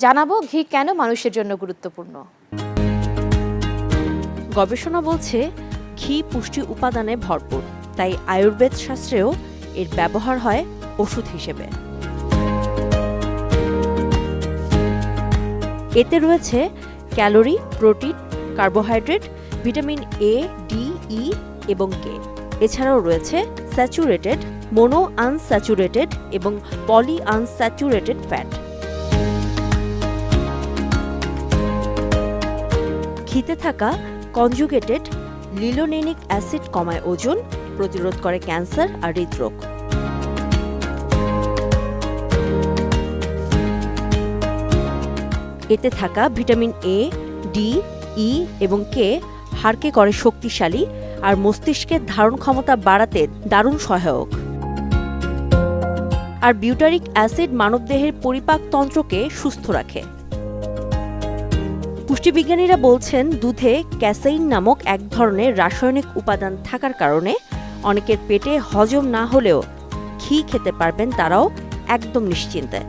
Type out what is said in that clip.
জানাবো ঘি কেন মানুষের জন্য গুরুত্বপূর্ণ। গবেষণা বলছে ঘি পুষ্টি উপাদানে ভরপুর, তাই আয়ুর্বেদ শাস্ত্রেও এর ব্যবহার হয় ওষুধ হিসেবে। এতে রয়েছে calorie, protein, carbohydrate, vitamin A, D, E এবং কে। এছাড়াও রয়েছে স্যাচুরেটেড, মোনো আনস্যাচুরেটেড এবং পলি আনস্যাচুরেটেড ফ্যাট। ঘিতে থাকা কনজুগেটেড লিলোনেনিক অ্যাসিড কমায় ওজন, প্রতিরোধ করে ক্যান্সার আর হৃদরোগ। এতে থাকা ভিটামিন এ, ডি, ই এবং কে হাড়কে করে শক্তিশালী আর মস্তিষ্কের ধারণ ক্ষমতা বাড়াতে দারুণ সহায়ক। আর বিউটারিক অ্যাসিড মানবদেহের পরিপাকতন্ত্রকে সুস্থ রাখে। পুষ্টিবিজ্ঞানীরা বলছেন দুধে ক্যাসেইন নামক এক ধরনের রাসায়নিক উপাদান থাকার কারণে অনেকের পেটে হজম না হলেও ঘি খেতে পারবেন তারাও একদম নিশ্চিন্তে।